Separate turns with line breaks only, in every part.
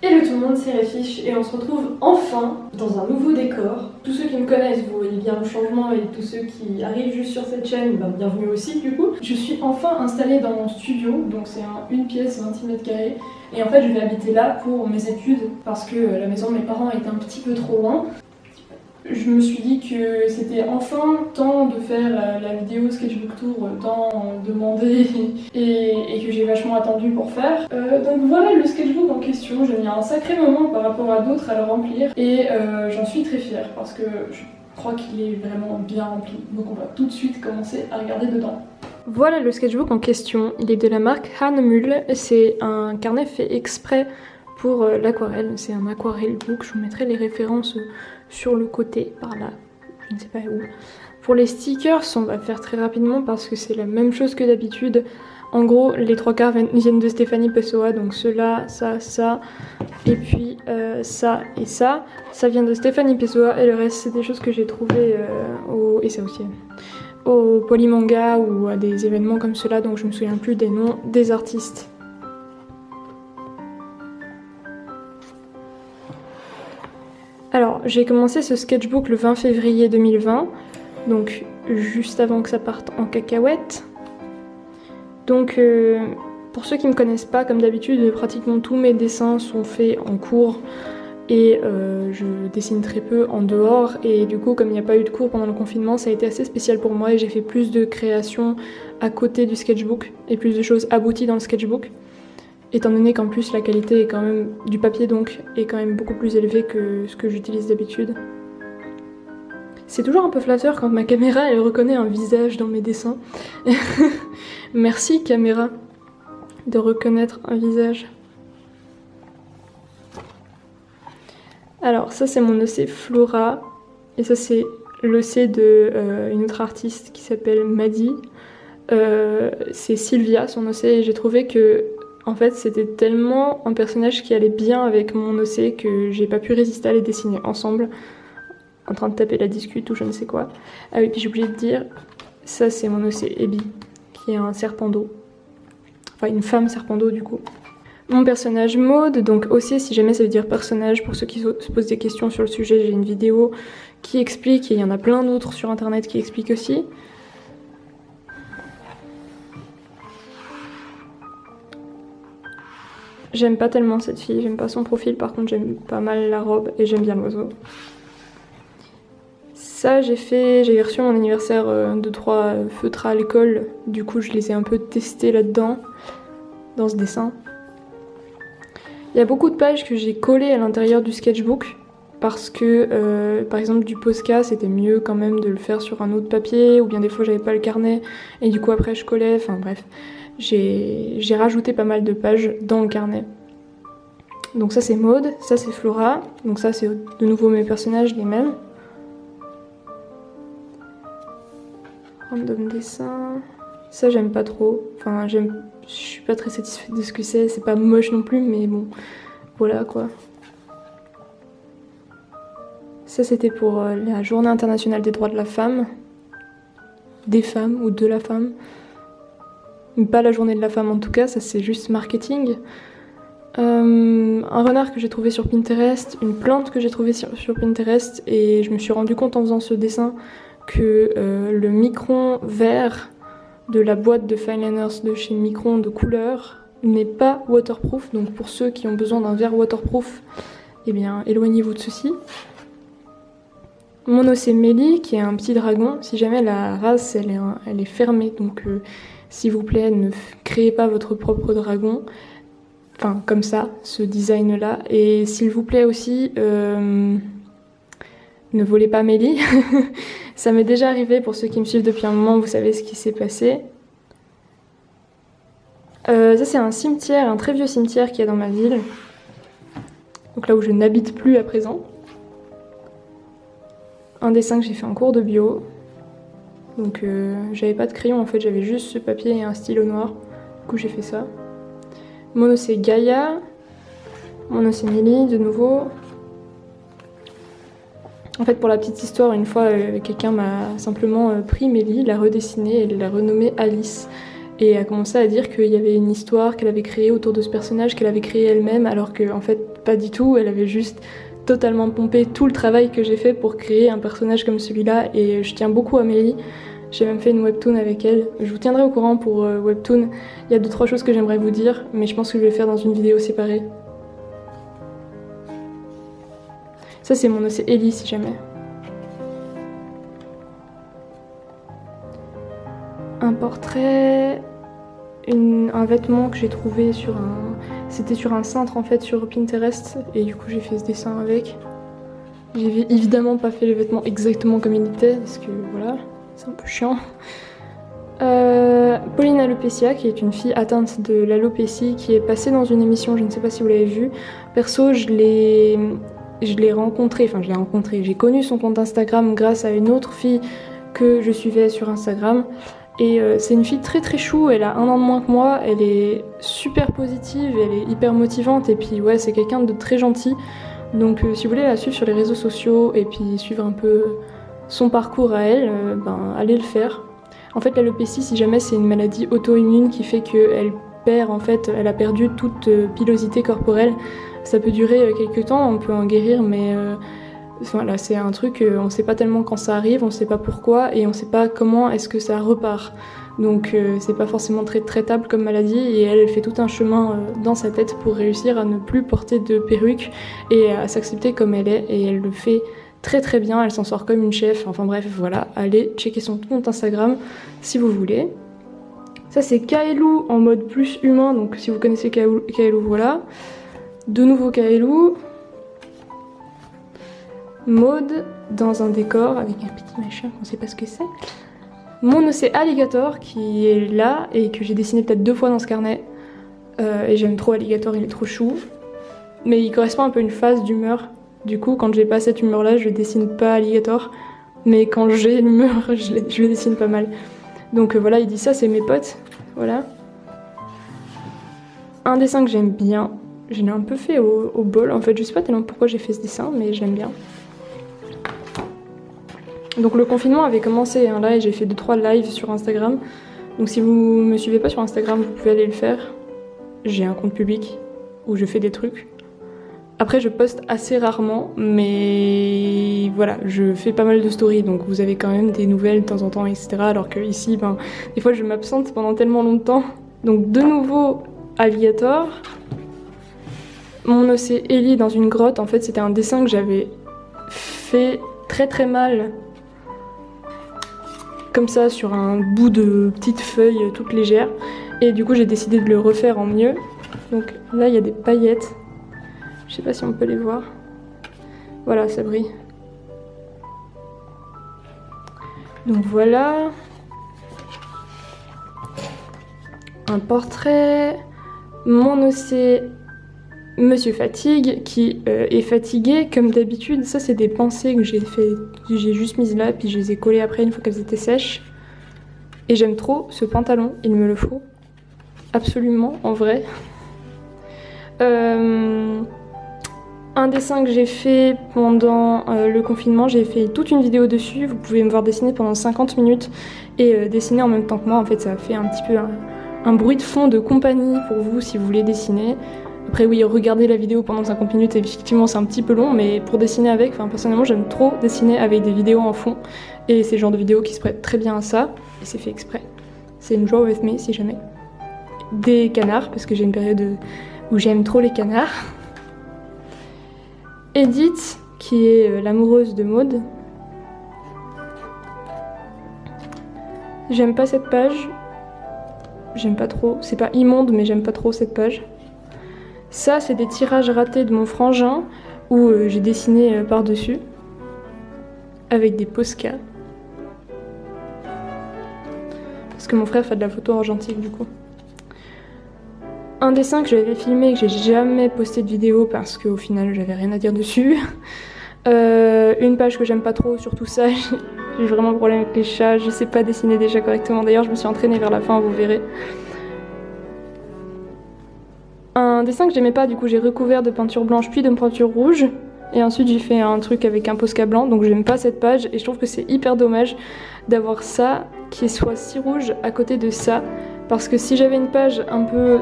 Hello tout le monde, c'est Réfiche et on se retrouve enfin dans un nouveau décor. Tous ceux qui me connaissent, vous voyez bien le changement, et tous ceux qui arrivent juste sur cette chaîne, bienvenue aussi du coup. Je suis enfin installée dans mon studio, donc c'est une pièce 26 mètres carrés. Et en fait je vais habiter là pour mes études parce que la maison de mes parents est un petit peu trop loin. Je me suis dit que c'était enfin temps de faire la vidéo Sketchbook Tour tant demandée et que j'ai vachement attendu pour faire. Donc voilà le sketchbook en question, j'ai mis un sacré moment par rapport à d'autres à le remplir et j'en suis très fière parce que je crois qu'il est vraiment bien rempli. Donc on va tout de suite commencer à regarder dedans. Voilà le sketchbook en question, il est de la marque Hahnemühle, c'est un carnet fait exprès pour l'aquarelle, c'est un aquarelle book, je vous mettrai les références sur le côté, par là, je ne sais pas où. Pour les stickers, on va faire très rapidement parce que c'est la même chose que d'habitude. En gros, les trois quarts viennent de Stéphanie Pessoa, donc ceux-là, ça, et puis ça et ça. Ça vient de Stéphanie Pessoa et le reste, c'est des choses que j'ai trouvées et ça aussi, au Polymanga ou à des événements comme cela, donc je me souviens plus des noms des artistes. Alors, j'ai commencé ce sketchbook le 20 février 2020, donc juste avant que ça parte en cacahuète. Donc, pour ceux qui ne me connaissent pas, comme d'habitude, pratiquement tous mes dessins sont faits en cours et je dessine très peu en dehors. Et du coup, comme il n'y a pas eu de cours pendant le confinement, ça a été assez spécial pour moi et j'ai fait plus de créations à côté du sketchbook et plus de choses abouties dans le sketchbook. Étant donné qu'en plus la qualité est quand même du papier donc est quand même beaucoup plus élevée que ce que j'utilise d'habitude. C'est toujours un peu flatteur quand ma caméra elle reconnaît un visage dans mes dessins. Merci caméra de reconnaître un visage. Alors ça c'est mon OC Flora et ça c'est l'OC de une autre artiste qui s'appelle Maddy. C'est Sylvia son OC et j'ai trouvé que en fait, c'était tellement un personnage qui allait bien avec mon OC que j'ai pas pu résister à les dessiner ensemble, en train de taper la discute ou je ne sais quoi. Ah oui, puis j'ai oublié de dire, ça c'est mon OC Ebi, qui est un serpent d'eau. Enfin, une femme serpent d'eau du coup. Mon personnage Maud, donc OC si jamais ça veut dire personnage, pour ceux qui se posent des questions sur le sujet, j'ai une vidéo qui explique, et il y en a plein d'autres sur internet qui expliquent aussi. J'aime pas tellement cette fille, j'aime pas son profil, par contre j'aime pas mal la robe et j'aime bien l'oiseau. Ça j'ai reçu mon anniversaire 2-3 feutres à l'école, du coup je les ai un peu testés là-dedans, dans ce dessin. Il y a beaucoup de pages que j'ai collées à l'intérieur du sketchbook, parce que par exemple du Posca c'était mieux quand même de le faire sur un autre papier, ou bien des fois j'avais pas le carnet, et du coup après je collais, enfin bref. J'ai rajouté pas mal de pages dans le carnet. Donc ça c'est Maud, ça c'est Flora, donc ça c'est de nouveau mes personnages les mêmes. Random dessin, ça j'aime pas trop, enfin je suis pas très satisfaite de ce que c'est pas moche non plus mais bon, voilà quoi. Ça c'était pour la journée internationale des droits de la femme, des femmes ou de la femme. Pas la journée de la femme en tout cas, ça c'est juste marketing. Un renard que j'ai trouvé sur Pinterest, une plante que j'ai trouvée sur Pinterest et je me suis rendu compte en faisant ce dessin que le micron vert de la boîte de fineliners de chez Micron de couleur n'est pas waterproof, donc pour ceux qui ont besoin d'un verre waterproof, eh bien éloignez-vous de ceci. Mon OC Mélie qui est un petit dragon, si jamais la race elle est fermée, donc s'il vous plaît, ne créez pas votre propre dragon, enfin comme ça, ce design-là. Et s'il vous plaît aussi, ne volez pas Mélie. Ça m'est déjà arrivé, pour ceux qui me suivent depuis un moment, vous savez ce qui s'est passé. Ça c'est un cimetière, un très vieux cimetière qui est dans ma ville. Donc là où je n'habite plus à présent. Un dessin que j'ai fait en cours de bio. Donc j'avais pas de crayon en fait, j'avais juste ce papier et un stylo noir. Du coup j'ai fait ça. Mon OC Gaïa. Mon OC Millie de nouveau. En fait pour la petite histoire, une fois quelqu'un m'a simplement pris Mélie, l'a redessinée et l'a renommée Alice. Et a commencé à dire qu'il y avait une histoire qu'elle avait créée autour de ce personnage, qu'elle avait créé elle-même, alors que en fait pas du tout, elle avait juste totalement pompé tout le travail que j'ai fait pour créer un personnage comme celui-là et je tiens beaucoup à Mélie. J'ai même fait une webtoon avec elle. Je vous tiendrai au courant pour webtoon. Il y a 2-3 choses que j'aimerais vous dire, mais je pense que je vais le faire dans une vidéo séparée. Ça c'est mon OC Ellie si jamais. Un portrait, un vêtement que j'ai trouvé sur un... C'était sur un cintre en fait sur Pinterest et du coup j'ai fait ce dessin avec. J'ai évidemment pas fait le vêtement exactement comme il était parce que voilà, c'est un peu chiant. Pauline Alopecia qui est une fille atteinte de l'alopécie qui est passée dans une émission, je ne sais pas si vous l'avez vue. Perso je l'ai rencontrée, j'ai connu son compte Instagram grâce à une autre fille que je suivais sur Instagram. Et c'est une fille très très chou, elle a 1 an de moins que moi, elle est super positive, elle est hyper motivante et puis ouais c'est quelqu'un de très gentil. Donc si vous voulez la suivre sur les réseaux sociaux et puis suivre un peu son parcours à elle, allez le faire. En fait l'alopécie si jamais c'est une maladie auto-immune qui fait qu'elle perd en fait, elle a perdu toute pilosité corporelle. Ça peut durer quelques temps, on peut en guérir mais... Voilà, c'est un truc, on sait pas tellement quand ça arrive, on sait pas pourquoi et on sait pas comment est-ce que ça repart. Donc c'est pas forcément très traitable comme maladie et elle fait tout un chemin dans sa tête pour réussir à ne plus porter de perruque et à s'accepter comme elle est et elle le fait très très bien, elle s'en sort comme une chef, enfin bref voilà, allez checker son compte Instagram si vous voulez. Ça c'est Kaelou en mode plus humain, donc si vous connaissez Kaelou voilà. De nouveau Kaelou. Maud dans un décor avec un petit machin qu'on sait pas ce que c'est. Mon OC Alligator qui est là et que j'ai dessiné peut-être 2 fois dans ce carnet. Et j'aime trop Alligator, il est trop chou. Mais il correspond un peu à une phase d'humeur. Du coup, quand j'ai pas cette humeur-là, je dessine pas Alligator. Mais quand j'ai l'humeur, je le dessine pas mal. Donc voilà, il dit ça, c'est mes potes. Voilà. Un dessin que j'aime bien. Je l'ai un peu fait au bol. En fait, je sais pas tellement pourquoi j'ai fait ce dessin, mais j'aime bien. Donc le confinement avait commencé là et j'ai fait 2-3 lives sur Instagram. Donc si vous me suivez pas sur Instagram, vous pouvez aller le faire. J'ai un compte public où je fais des trucs. Après je poste assez rarement, mais voilà, je fais pas mal de stories, donc vous avez quand même des nouvelles de temps en temps, etc. Alors que ici, des fois je m'absente pendant tellement longtemps. Donc de nouveau Alligator. Mon OC Ellie dans une grotte, en fait c'était un dessin que j'avais fait très très mal. Comme ça sur un bout de petite feuille toute légère et du coup j'ai décidé de le refaire en mieux. Donc là il y a des paillettes, je sais pas si on peut les voir, voilà ça brille. Donc voilà un portrait, mon OC Monsieur Fatigue qui est fatigué comme d'habitude. Ça c'est des pensées que j'ai juste mises là puis je les ai collées après une fois qu'elles étaient sèches. Et j'aime trop ce pantalon, il me le faut absolument en vrai. Un dessin que j'ai fait pendant le confinement, j'ai fait toute une vidéo dessus. Vous pouvez me voir dessiner pendant 50 minutes et dessiner en même temps que moi. En fait ça fait un petit peu un bruit de fond de compagnie pour vous si vous voulez dessiner. Après oui, regarder la vidéo pendant 50 minutes, effectivement c'est un petit peu long, mais pour dessiner avec, personnellement j'aime trop dessiner avec des vidéos en fond, et c'est le genre de vidéo qui se prête très bien à ça, et c'est fait exprès. C'est une joie with me si jamais. Des canards, parce que j'ai une période où j'aime trop les canards. Edith, qui est l'amoureuse de Maud. J'aime pas cette page, j'aime pas trop, c'est pas immonde mais j'aime pas trop cette page. Ça, c'est des tirages ratés de mon frangin où j'ai dessiné par-dessus avec des Posca. Parce que mon frère fait de la photo argentique du coup. Un dessin que j'avais filmé et que j'ai jamais posté de vidéo parce qu'au final j'avais rien à dire dessus. Une page que j'aime pas trop, surtout ça, j'ai vraiment un problème avec les chats, je sais pas dessiner déjà correctement. D'ailleurs, je me suis entraînée vers la fin, vous verrez. Un dessin que j'aimais pas, du coup j'ai recouvert de peinture blanche puis de peinture rouge et ensuite j'ai fait un truc avec un Posca blanc, donc j'aime pas cette page et je trouve que c'est hyper dommage d'avoir ça qui soit si rouge à côté de ça, parce que si j'avais une page un peu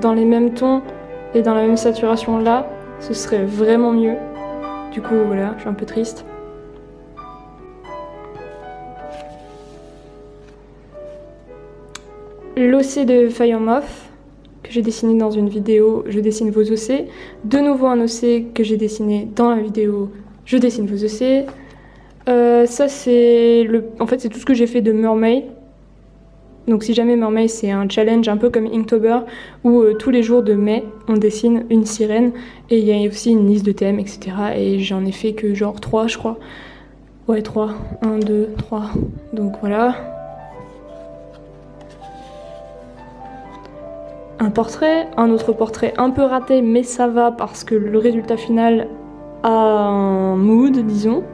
dans les mêmes tons et dans la même saturation là, ce serait vraiment mieux. Du coup voilà, je suis un peu triste. L'OC de Fire Moth que j'ai dessiné dans une vidéo, je dessine vos OC. De nouveau un OC que j'ai dessiné dans la vidéo, je dessine vos OC. Ça c'est en fait c'est tout ce que j'ai fait de Mermaid. Donc si jamais Mermaid c'est un challenge un peu comme Inktober où tous les jours de mai on dessine une sirène et il y a aussi une liste de thèmes etc. Et j'en ai fait que genre 3 je crois. Ouais 3, 1, 2, 3. Donc voilà. Un portrait, un autre portrait un peu raté mais ça va parce que le résultat final a un mood disons.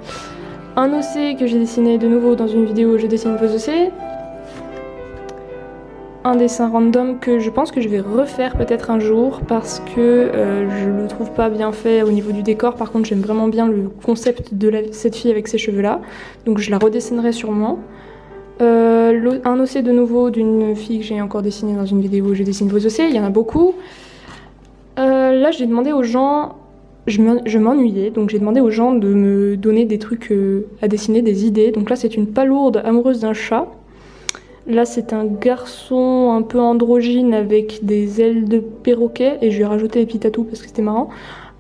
Un OC que j'ai dessiné de nouveau dans une vidéo, je dessine vos OC. Un dessin random que je pense que je vais refaire peut-être un jour parce que je le trouve pas bien fait au niveau du décor. Par contre j'aime vraiment bien le concept de cette fille avec ses cheveux là, donc je la redessinerai sûrement. Un OC de nouveau d'une fille que j'ai encore dessinée dans une vidéo, je dessine vos OC, il y en a beaucoup. Là j'ai demandé aux gens, je m'ennuyais, donc j'ai demandé aux gens de me donner des trucs à dessiner, des idées. Donc là c'est une palourde amoureuse d'un chat. Là c'est un garçon un peu androgyne avec des ailes de perroquet et je lui ai rajouté des petits tatous parce que c'était marrant.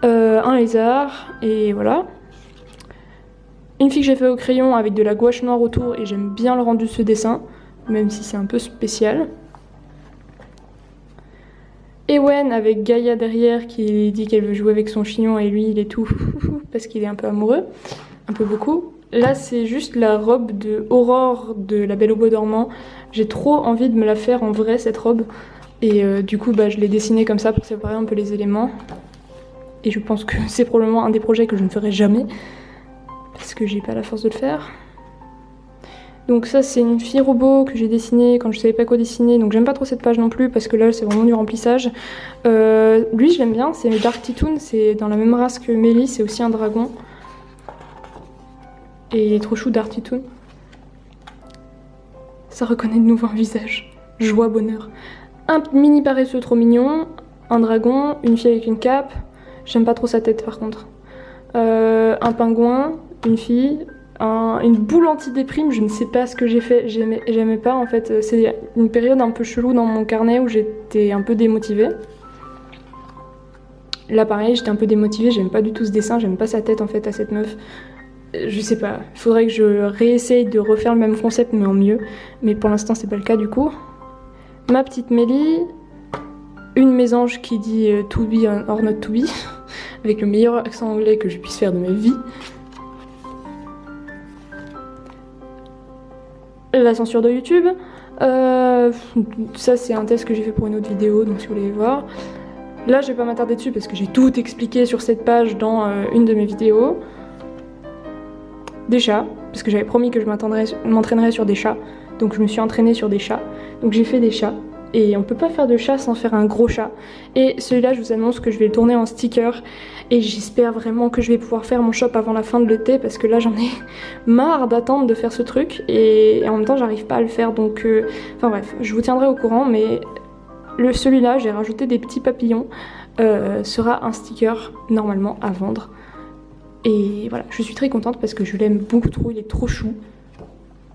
Un lézard et voilà. Une fille que j'ai fait au crayon avec de la gouache noire autour et j'aime bien le rendu de ce dessin, même si c'est un peu spécial. Ewen avec Gaïa derrière qui dit qu'elle veut jouer avec son chignon et lui il est tout parce qu'il est un peu amoureux, un peu beaucoup. Là c'est juste la robe de Aurore de La Belle au Bois dormant. J'ai trop envie de me la faire en vrai cette robe et du coup je l'ai dessinée comme ça pour séparer un peu les éléments. Et je pense que c'est probablement un des projets que je ne ferai jamais parce que j'ai pas la force de le faire. Donc ça c'est une fille robot que j'ai dessinée quand je savais pas quoi dessiner, donc j'aime pas trop cette page non plus parce que là c'est vraiment du remplissage. Lui je l'aime bien, c'est Dark Titoon, c'est dans la même race que Mélie, c'est aussi un dragon. Et il est trop chou Dark Titoon. Ça reconnaît de nouveau un visage, joie, bonheur. Un mini paresseux trop mignon, un dragon, une fille avec une cape, j'aime pas trop sa tête par contre. Un pingouin, une fille, une boule anti-déprime, je ne sais pas ce que j'ai fait, j'aimais pas en fait. C'est une période un peu chelou dans mon carnet où j'étais un peu démotivée. Là pareil, j'étais un peu démotivée, j'aime pas du tout ce dessin, j'aime pas sa tête en fait à cette meuf. Je sais pas, il faudrait que je réessaye de refaire le même concept mais en mieux. Mais pour l'instant c'est pas le cas du coup. Ma petite Mélie, une mésange qui dit to be or not to be, avec le meilleur accent anglais que je puisse faire de ma vie. La censure de YouTube, ça c'est un test que j'ai fait pour une autre vidéo, donc si vous voulez voir. Là je vais pas m'attarder dessus parce que j'ai tout expliqué sur cette page dans une de mes vidéos. Des chats, parce que j'avais promis que je m'entraînerais sur des chats, donc je me suis entraînée sur des chats, donc j'ai fait des chats. Et on peut pas faire de chat sans faire un gros chat. Et celui-là, je vous annonce que je vais le tourner en sticker. Et j'espère vraiment que je vais pouvoir faire mon shop avant la fin de l'été parce que là, j'en ai marre d'attendre de faire ce truc. Et en même temps, j'arrive pas à le faire. Donc, enfin bref, je vous tiendrai au courant. Mais celui-là, j'ai rajouté des petits papillons. Sera un sticker normalement à vendre. Et voilà, je suis très contente parce que je l'aime beaucoup trop. Il est trop chou.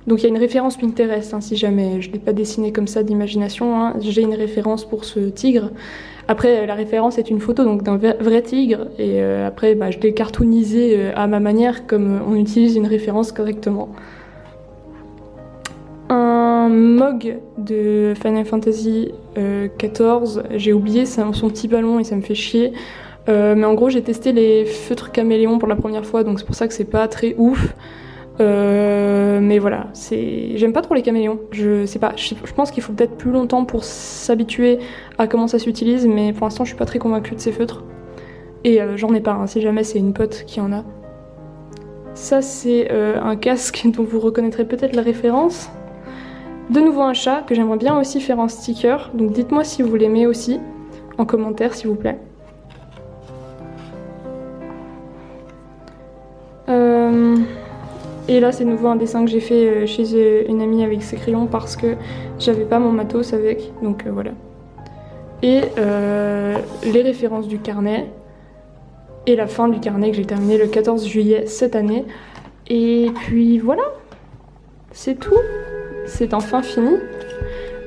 Donc il y a une référence Pinterest, hein, si jamais je ne l'ai pas dessiné comme ça d'imagination, hein. J'ai une référence pour ce tigre. Après la référence est une photo donc d'un vrai tigre et après je l'ai cartoonisé à ma manière comme on utilise une référence correctement. Un mug de Final Fantasy XIV, j'ai oublié son petit ballon et ça me fait chier. Mais en gros j'ai testé les feutres caméléons pour la première fois donc c'est pour ça que c'est pas très ouf. Mais voilà, j'aime pas trop les caméléons. Je pense qu'il faut peut-être plus longtemps pour s'habituer à comment ça s'utilise, mais pour l'instant je suis pas très convaincue de ces feutres. Et j'en ai pas, hein, si jamais c'est une pote qui en a. Ça c'est un casque dont vous reconnaîtrez peut-être la référence. De nouveau un chat que j'aimerais bien aussi faire en sticker, donc dites-moi si vous l'aimez aussi, en commentaire s'il vous plaît. Et là c'est de nouveau un dessin que j'ai fait chez une amie avec ses crayons parce que j'avais pas mon matos avec, donc voilà. Et les références du carnet, et la fin du carnet que j'ai terminé le 14 juillet cette année. Et puis voilà, c'est tout, c'est enfin fini.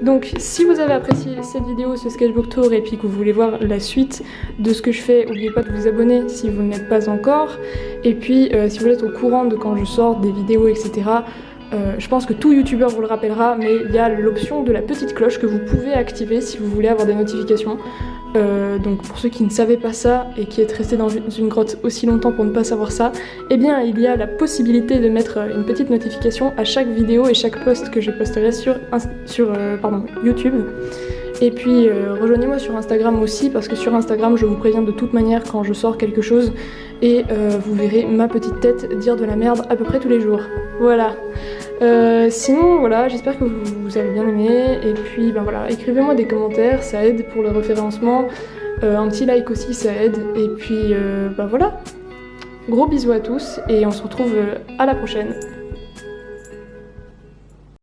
Donc si vous avez apprécié cette vidéo, ce sketchbook tour, et puis que vous voulez voir la suite de ce que je fais, n'oubliez pas de vous abonner si vous ne l'êtes pas encore. Et puis si vous êtes au courant de quand je sors des vidéos, etc., je pense que tout youtubeur vous le rappellera, mais il y a l'option de la petite cloche que vous pouvez activer si vous voulez avoir des notifications. Donc pour ceux qui ne savaient pas ça et qui êtes restés dans une grotte aussi longtemps pour ne pas savoir ça, eh bien il y a la possibilité de mettre une petite notification à chaque vidéo et chaque post que je posterai sur YouTube. Et puis rejoignez-moi sur Instagram aussi, parce que sur Instagram je vous préviens de toute manière quand je sors quelque chose, et vous verrez ma petite tête dire de la merde à peu près tous les jours. Voilà. Sinon voilà, j'espère que vous avez bien aimé, et puis ben voilà, écrivez-moi des commentaires, ça aide pour le référencement, un petit like aussi ça aide, et puis ben voilà, gros bisous à tous et on se retrouve à la prochaine.